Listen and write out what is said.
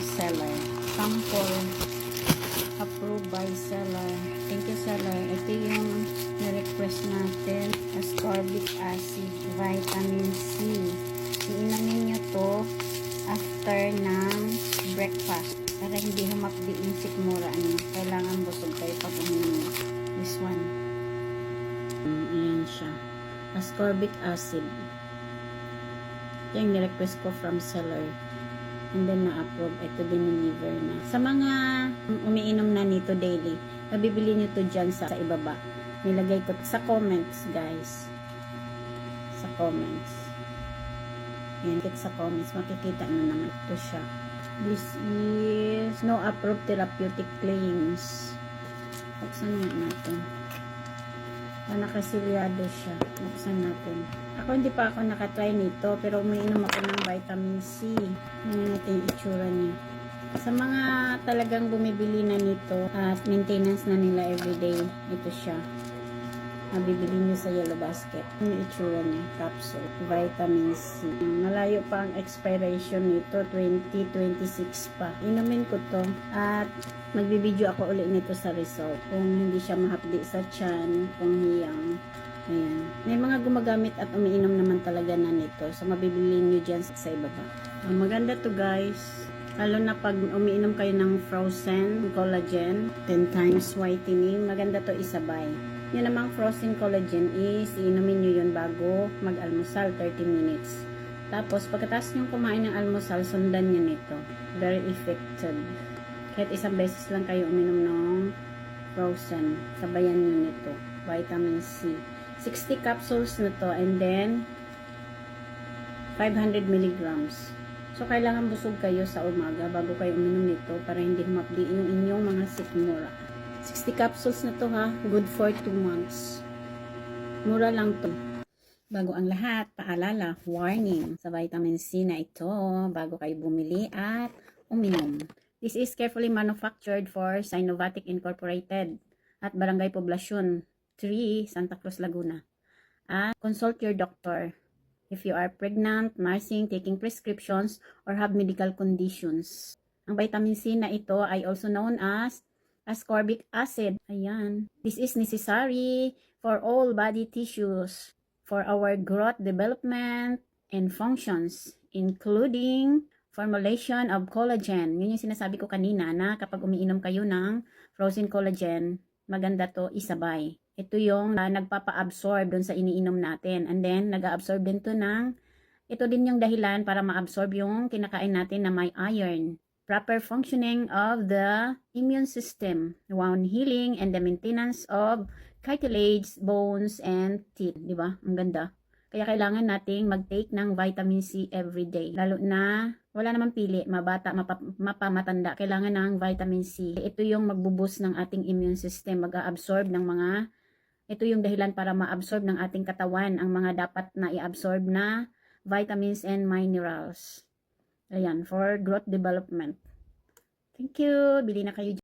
seller. Sample approved by seller. Thank you, seller. Ito yung na-request natin. Ascorbic acid, vitamin C. Iinamin nyo to after ng breakfast para hindi humapdi yung sikmura nyo. Kailangan busog kayo pag uminom. This one. Ayan siya. Ascorbic acid. Ito yung nirequest ko from seller. And then na-approve. Ito dineliver na. Sa mga umiinom na nito daily, mabibili nyo to dyan sa ibaba. Nilagay ko sa comments, guys. Sa comments. Ayan, sa comments. Makikita nyo naman. Ito siya. This is no approved therapeutic claims. Buksan nga natin. Nakasilyado siya. Buksan natin. Ako hindi pa ako nakatry nito, pero umiinom ako ng vitamin C. Tingnan natin yung itsura niya. Sa mga talagang bumibili na nito at maintenance na nila everyday, ito siya. Mabibili nyo sa Yellow Basket. Yung itsura niya, capsule, vitamin C. Malayo pa ang expiration nito, 2026 pa. Inumin ko to at magbibideo ako ulit nito sa result. Kung hindi siya mahapdi sa tiyan, kung hiyang. Ayan. May mga gumagamit at umiinom naman talaga na nito. So, mabibili nyo dyan sa ibaba. Maganda to, guys. Lalo na pag umiinom kayo ng frozen collagen, 10 times whitening, maganda to isabay. Yan namang frozen collagen is iinumin nyo yun bago mag-almusal, 30 minutes. Tapos, pagkatapos nyo kumain ng almusal, sundan nyo nito. Very effective. Kahit isang beses lang kayo uminom ng frozen, sabayan nyo nito. Vitamin C. 60 capsules na to, and then 500 milligrams. So, kailangan busog kayo sa umaga bago kayo uminom nito para hindi humapdi yung inyong mga sikmura. 60 capsules na to, ha. Good for 2 months. Mura lang to. Bago ang lahat, paalala, warning sa vitamin C na ito bago kayo bumili at uminom. This is carefully manufactured for Sinovatic Incorporated at Barangay Poblacion 3, Santa Cruz, Laguna. Consult your doctor if you are pregnant, nursing, taking prescriptions, or have medical conditions. Ang vitamin C na ito ay also known as ascorbic acid. Ayan. This is necessary for all body tissues for our growth, development, and functions, including formulation of collagen. Yun yung sinasabi ko kanina na kapag umiinom kayo ng frozen collagen, maganda to isabay. Ito yung nagpapa-absorb dun sa iniinom natin. And then, nag-absorb din to ito din yung dahilan para ma-absorb yung kinakain natin na may iron. Proper functioning of the immune system, wound healing, and the maintenance of cartilage, bones, and teeth. Diba? Ang ganda. Kaya kailangan nating mag-take ng vitamin C every day. Lalo na wala namang pili, mabata, mapamatanda. Kailangan ng vitamin C. Ito yung magbuboost ng ating immune system, mag-absorb ng mga. Ito yung dahilan para ma-absorb ng ating katawan ang mga dapat na i-absorb na vitamins and minerals. Ayan, for growth development. Thank you. Bili na kayo.